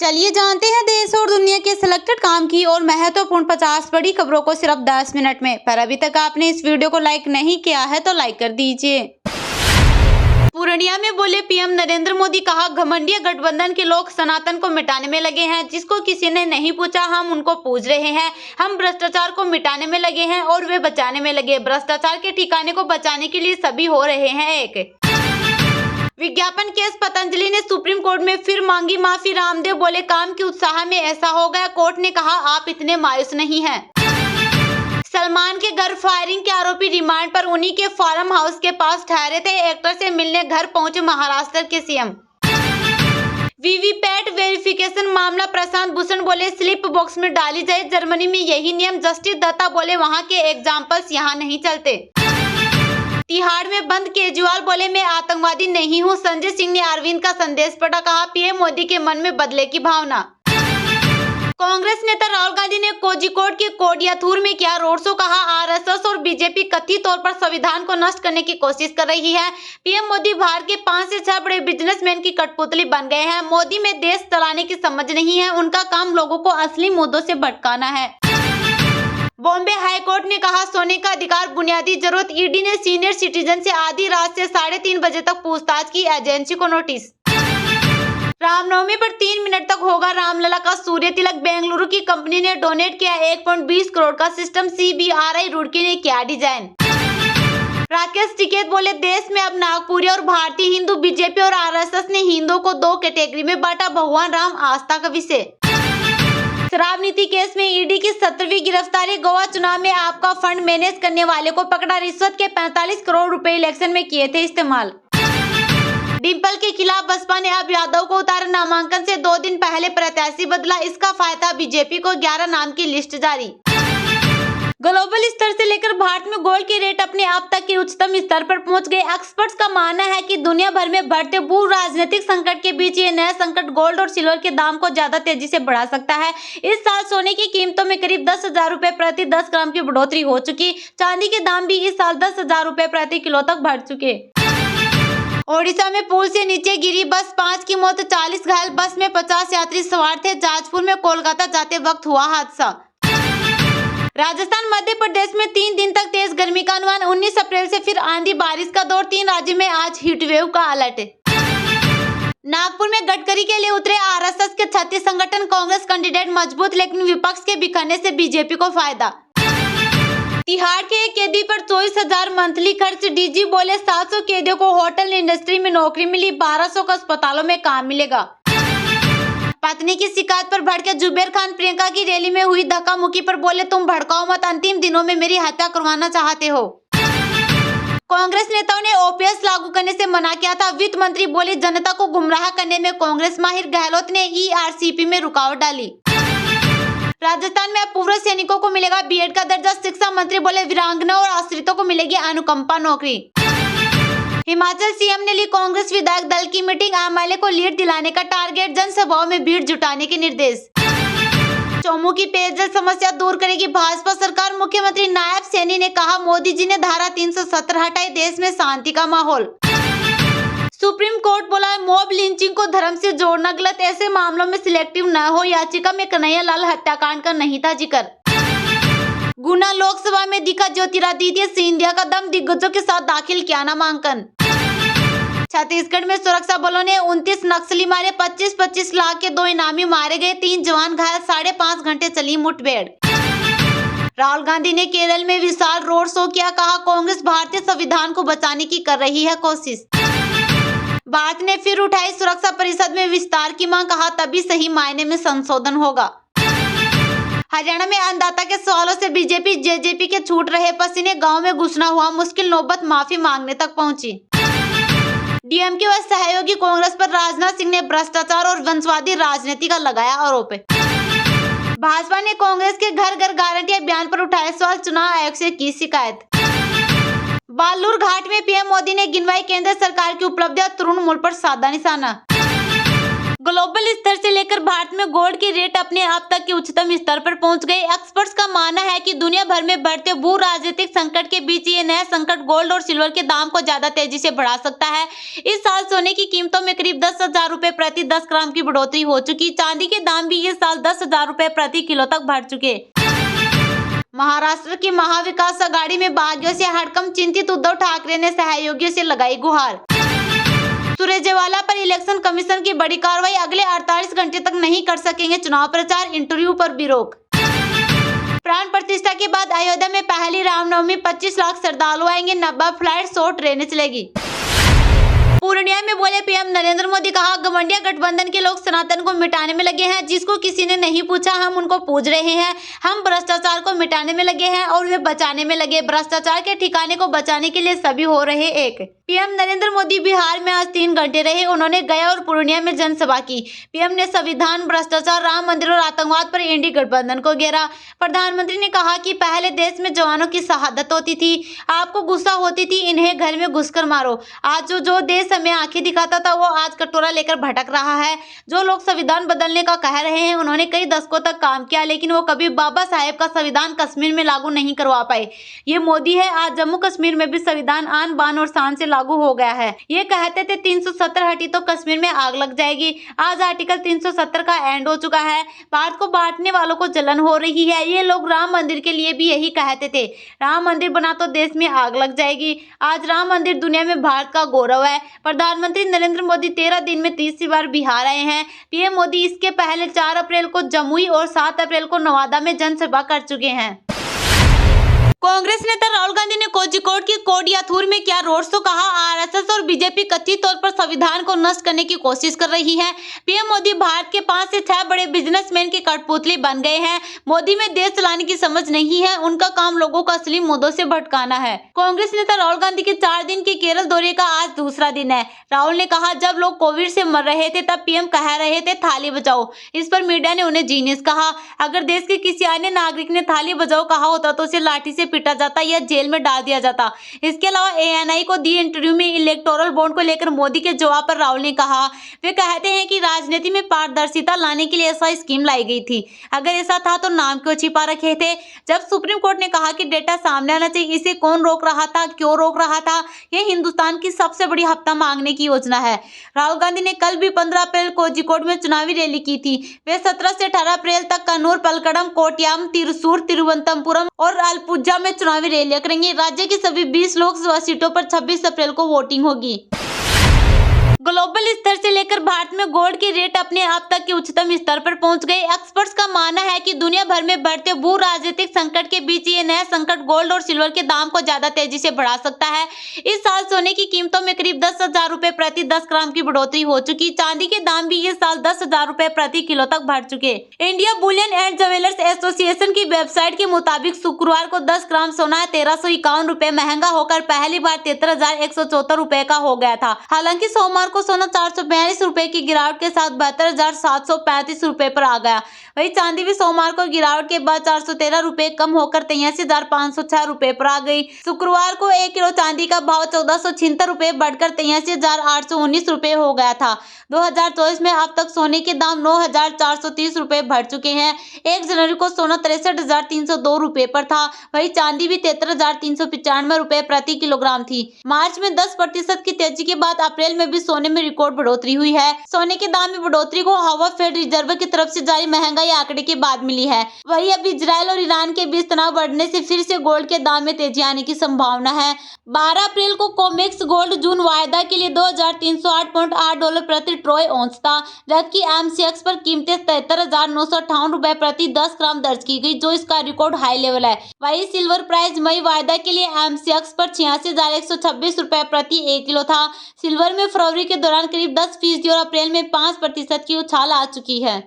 चलिए जानते हैं देश और दुनिया के सिलेक्टेड काम की और महत्वपूर्ण 50 बड़ी खबरों को सिर्फ 10 मिनट में। पर अभी तक आपने इस वीडियो को लाइक नहीं किया है तो लाइक कर दीजिए। पूर्णिया में बोले पीएम नरेंद्र मोदी, कहा घमंडिया गठबंधन के लोग सनातन को मिटाने में लगे हैं। जिसको किसी ने नहीं पूछा हम उनको पूछ रहे हैं। हम भ्रष्टाचार को मिटाने में लगे हैं और वे बचाने में लगे। भ्रष्टाचार के ठिकाने को बचाने के लिए सभी हो रहे हैं एक। विज्ञापन केस, पतंजलि ने सुप्रीम कोर्ट में फिर मांगी माफी। रामदेव बोले काम के उत्साह में ऐसा हो गया। कोर्ट ने कहा आप इतने मायूस नहीं हैं। सलमान के घर फायरिंग के आरोपी रिमांड पर उन्हीं के फार्म हाउस के पास ठहरे थे। एक्टर से मिलने घर पहुंचे महाराष्ट्र के सीएम। वीवीपैट वेरिफिकेशन मामला, प्रशांत भूषण बोले स्लिप बॉक्स में डाली जाए। जर्मनी में यही नियम। जस्टिस दत्ता बोले वहां के एग्जाम्पल्स यहाँ नहीं चलते। तिहाड़ में बंद, केजरीवाल बोले मैं आतंकवादी नहीं हूं। संजय सिंह ने अरविंद का संदेश पढ़ा, कहा पीएम मोदी के मन में बदले की भावना। कांग्रेस नेता राहुल गांधी ने कोझिकोड के कोडियाथूर में किया रोड शो, कहा आरएसएस और बीजेपी कथित तौर पर संविधान को नष्ट करने की कोशिश कर रही है। पीएम मोदी भारत के 5 से 6 बड़े बिजनेसमैन की कठपुतली बन गए हैं। मोदी में देश चलाने की समझ नहीं है। उनका काम लोगों को असली मुद्दों से भटकाना है। बॉम्बे हाई कोर्ट ने कहा सोने का अधिकार बुनियादी जरूरत। ईडी ने सीनियर सिटीजन से आधी रात से 3:30 बजे तक पूछताछ की। एजेंसी को नोटिस। रामनवमी पर 3 मिनट तक होगा रामलला का सूर्य तिलक। बेंगलुरु की कंपनी ने डोनेट किया 1.20 करोड़ का सिस्टम। CBRI रुड़की ने किया डिजाइन। राकेश टिकैत बोले देश में अब नागपुरी और भारतीय हिंदू। बीजेपी और आरएसएस ने हिंदुओं को 2 कैटेगरी में बांटा। भगवान राम आस्था का विषय। शराब नीति केस में ईडी की 17वीं गिरफ्तारी। गोवा चुनाव में आपका फंड मैनेज करने वाले को पकड़ा। रिश्वत के 45 करोड़ रुपए इलेक्शन में किए थे इस्तेमाल। डिंपल के खिलाफ बसपा ने अब यादव को उतारा। नामांकन से 2 दिन पहले प्रत्याशी बदला। इसका फायदा बीजेपी को। 11 नाम की लिस्ट जारी। ग्लोबल स्तर से लेकर भारत में गोल्ड के रेट अपने अब तक के उच्चतम स्तर पर पहुंच गए। एक्सपर्ट्स का मानना है कि दुनिया भर में बढ़ते भू राजनीतिक संकट के बीच ये नया संकट गोल्ड और सिल्वर के दाम को ज्यादा तेजी से बढ़ा सकता है। इस साल सोने की कीमतों में करीब 10,000 रुपए प्रति 10 ग्राम की बढ़ोतरी हो चुकी। चांदी के दाम भी इस साल 10,000 रुपए प्रति किलो तक बढ़ चुके। ओडिशा में पुल से नीचे गिरी बस, 5 की मौत, 40 घायल। बस में 50 यात्री सवार थे। जाजपुर में कोलकाता जाते वक्त हुआ हादसा। राजस्थान, मध्य प्रदेश में 3 दिन तक तेज गर्मी का अनुमान। 19 अप्रैल से फिर आंधी बारिश का दौर। 3 राज्यों में आज हीट वेव का अलर्ट। नागपुर में गडकरी के लिए उतरे आरएसएस के 36 संगठन। कांग्रेस कैंडिडेट मजबूत, लेकिन विपक्ष के बिखरने से बीजेपी को फायदा। तिहाड़ के एक कैदी पर 24,000 मंथली खर्च। डीजी बोले 700 कैदियों को होटल इंडस्ट्री में नौकरी मिली। 1200 को अस्पतालों में काम मिलेगा। पत्नी की शिकायत पर भड़के जुबेर खान। प्रियंका की रैली में हुई धक्का मुक्की पर बोले तुम भड़काओ मत, अंतिम दिनों में मेरी हत्या करवाना चाहते हो। कांग्रेस नेताओं ने ओपीएस लागू करने से मना किया था। वित्त मंत्री बोले जनता को गुमराह करने में कांग्रेस माहिर। गहलोत ने ईआरसीपी में रुकावट डाली। राजस्थान में अब पूर्व सैनिकों को मिलेगा बीएड का दर्जा। शिक्षा मंत्री बोले वीरांगना और आश्रितों को मिलेगी अनुकंपा नौकरी। हिमाचल सीएम ने ली कांग्रेस विधायक दल की मीटिंग। एमएलए को लीड दिलाने का टारगेट। जनसभाओं में भीड़ जुटाने के निर्देश। चौमू की पेयजल समस्या दूर करेगी भाजपा सरकार। मुख्यमंत्री नायब सैनी ने कहा मोदी जी ने धारा 370 हटाई। देश में शांति का माहौल। सुप्रीम कोर्ट बोला मॉब लिंचिंग को धर्म से जोड़ना गलत। ऐसे मामलों में सिलेक्टिव न हो। याचिका में कन्हैया लाल हत्याकांड का नहीं था जिक्र। गुना लोकसभा में दिखा ज्योतिरादित्य सिंधिया का दम। दिग्गजों के साथ दाखिल किया नामांकन। छत्तीसगढ़ में सुरक्षा बलों ने 29 नक्सली मारे। 25-25 लाख के 2 इनामी मारे गए। 3 जवान घायल। 5.5 घंटे चली मुठभेड़। राहुल गांधी ने केरल में विशाल रोड शो किया, कहा कांग्रेस भारतीय संविधान को बचाने की कर रही है कोशिश। भारत ने फिर उठाई सुरक्षा परिषद में विस्तार की मांग, कहा तभी सही मायने में संशोधन होगा। हरियाणा में अन्नदाता के सवालों से बीजेपी जेजेपी के छूट रहे पसीने। गांव में घुसना हुआ मुश्किल। नौबत माफी मांगने तक पहुंची। डीएमके व सहयोगी कांग्रेस पर राजनाथ सिंह ने भ्रष्टाचार और वंशवादी राजनीति का लगाया आरोप। भाजपा ने कांग्रेस के घर घर गारंटी अभियान पर उठाए सवाल। चुनाव आयोग से की शिकायत। बालूर घाट में पीएम मोदी ने गिनवाई केंद्र सरकार की उपलब्धियां। तृणमूल पर साधा निशाना। ग्लोबल स्तर से लेकर भारत में में गोल्ड की रेट अपने अब तक के उच्चतम स्तर पर पहुंच गए। एक्सपर्ट्स का मानना है कि दुनिया भर में बढ़ते भू राजनीतिक संकट के बीच ये नया संकट गोल्ड और सिल्वर के दाम को ज्यादा तेजी से बढ़ा सकता है। इस साल सोने की कीमतों में करीब 10,000 रुपए प्रति 10 ग्राम की बढ़ोतरी हो चुकी। चांदी के दाम भी इस साल 10,000 रुपए प्रति किलो तक बढ़ चुके। महाराष्ट्र की महाविकास आघाड़ी में बागियों से हड़कंप, चिंतित उद्धव ठाकरे ने सहयोगियों से लगाई गुहार। सुरजेवाला पर इलेक्शन कमीशन की बड़ी कार्रवाई, अगले 48 घंटे तक नहीं कर सकेंगे चुनाव प्रचार, इंटरव्यू पर भी रोक। प्राण प्रतिष्ठा के बाद अयोध्या में पहली रामनवमी, 25 लाख श्रद्धालु आएंगे, 90 फ्लाइट 100 ट्रेनें चलेगी। पूर्णिया में बोले पीएम नरेंद्र मोदी, कहा गठबंधन गठबंधन के लोग सनातन को मिटाने में लगे हैं, जिसको किसी ने नहीं पूछा हम उनको पूछ रहे हैं। हम भ्रष्टाचार को मिटाने में लगे हैं और वे बचाने में लगे। भ्रष्टाचार के ठिकाने को बचाने के लिए सभी हो रहे एक। पीएम नरेंद्र मोदी बिहार में आज 3 घंटे रहे। उन्होंने गया और पूर्णिया में जनसभा की। पीएम ने संविधान, भ्रष्टाचार, राम मंदिर और आतंकवाद पर इंडी गठबंधन को घेरा। प्रधानमंत्री ने कहा कि पहले देश में जवानों की शहादत होती थी, आपको गुस्सा होती थी, इन्हें घर में घुसकर मारो। आज जो देश हमें आंखें दिखाता था वो आज कटोरा लेकर भटक रहा है। जो लोग संविधान बदलने का कह रहे हैं, उन्होंने कई दशकों तक काम किया, लेकिन वो कभी बाबा साहेब का संविधान कश्मीर में लागू नहीं करवा पाए। ये मोदी है। आज जम्मू कश्मीर में भी संविधान आन बान और शान से लागू हो गया है। ये कहते थे 370 हटी तो कश्मीर में आग लग जाएगी। आज आर्टिकल 370 का एंड हो चुका है। भारत को बांटने वालों को जलन हो रही है। ये लोग राम मंदिर के लिए भी यही कहते थे, राम मंदिर बना तो देश में आग लग जाएगी। आज राम मंदिर दुनिया में भारत का गौरव है। प्रधानमंत्री नरेंद्र मोदी 13 दिन में तीसरी बार बिहार आए हैं। पीएम मोदी इसके पहले 4 अप्रैल को जमुई और 7 अप्रैल को नवादा में जनसभा कर चुके हैं। कांग्रेस नेता राहुल गांधी ने कोझिकोड की कोडियाथूर में किया रोड शो, कहा आरएसएस और बीजेपी कथित तौर पर संविधान को नष्ट करने की कोशिश कर रही है। पीएम मोदी भारत के 5 से 6 बड़े बिजनेसमैन के कठपुतली बन गए हैं। मोदी में देश चलाने की समझ नहीं है, उनका काम लोगों को असली मुद्दों से भटकाना है। कांग्रेस नेता राहुल गांधी के 4 दिन के केरल दौरे का आज दूसरा दिन है। राहुल ने कहा, जब लोग कोविड से मर रहे थे तब पीएम कह रहे थे थाली बजाओ। इस पर मीडिया ने उन्हें जीनियस कहा। अगर देश के किसी अन्य नागरिक ने थाली बजाओ कहा होता तो उसे लाठी से पीटा जाता या जेल में डाल दिया जाता। इसके अलावा एएनआई को दिए इंटरव्यू में इलेक्टोरल बॉन्ड को लेकर मोदी के जवाब पर राहुल ने कहा, वे कहते हैं कि राजनीति में पारदर्शिता लाने के लिए ऐसा स्कीम लाई गई थी। अगर ऐसा था तो नाम क्यों छिपा रखे थे? जब सुप्रीम कोर्ट ने कहा कि डेटा सामने आना चाहिए, इसे कौन रोक रहा था, क्यों रोक रहा था? यह हिंदुस्तान की सबसे बड़ी हफ्ता मांगने की योजना है। राहुल गांधी ने कल भी 15 अप्रैल कोझिकोड में चुनावी रैली की थी। वे 17 से 18 अप्रैल तक कन्नूर, पलक्कड़म, कोट्याम, तिरुसूर, तिरुवनंतपुरम और आलपुझा में चुनावी रैलियां करेंगे। राज्य की सभी 20 लोकसभा सीटों पर 26 अप्रैल को वोटिंग होगी। ग्लोबल स्तर से लेकर भारत में गोल्ड की रेट अपने अब तक के उच्चतम स्तर पर पहुंच गए। एक्सपर्ट्स का मानना है कि दुनिया भर में बढ़ते भू राजनीतिक संकट के बीच ये नया संकट गोल्ड और सिल्वर के दाम को ज्यादा तेजी से बढ़ा सकता है। इस साल सोने की कीमतों में करीब 10,000 रुपए प्रति 10 ग्राम की बढ़ोतरी हो चुकी। चांदी के दाम भी इस साल 10,000 रुपए प्रति किलो तक बढ़ चुके। India Boolean and jewellers association की वेबसाइट के मुताबिक शुक्रवार को 10 ग्राम सोना 1351 रुपए महंगा होकर पहली बार 73,174 रुपए का हो गया था। हालांकि सोमवार को सोना 442 रुपए की गिरावट के साथ 72,735 रुपए पर आ गया। वही चांदी भी सोमवार को गिरावट के बाद 413 रुपए कम होकर 83,506 रुपए पर आ गई। शुक्रवार को 1 किलो चांदी का भाव 1476 रुपए बढ़कर 83,819 रुपए हो गया था। 2024 में अब तक सोने के दाम 9,430 रुपए बढ़ चुके हैं। 1 जनवरी को सोना 63,302 रुपए पर था। वही चांदी भी 73,395 रुपए प्रति किलोग्राम थी। मार्च में 10% की तेजी के बाद अप्रैल में भी सोने में रिकॉर्ड बढ़ोतरी हुई है। सोने के दाम में बढ़ोतरी को हवा फेड रिजर्व की तरफ से जारी महंगाई आंकड़े के बाद मिली है। वही अब इजरायल और ईरान के बीच तनाव बढ़ने से फिर से गोल्ड के दाम में तेजी आने की संभावना है। 12 अप्रैल को कोमेक्स गोल्ड जून वायदा के लिए $2,308 प्रति ट्रोय औंस था, जबकि एमसीएक्स पर कीमतें 73,958 रुपए प्रति 10 ग्राम दर्ज की गई, जो इसका रिकॉर्ड हाई लेवल है। वही सिल्वर प्राइस मई वायदा के लिए एमसीएक्स पर 86,126 रुपए प्रति 1 किलो था। सिल्वर में फरवरी के दौरान करीब 10% और अप्रैल में 5% की उछाल आ चुकी है।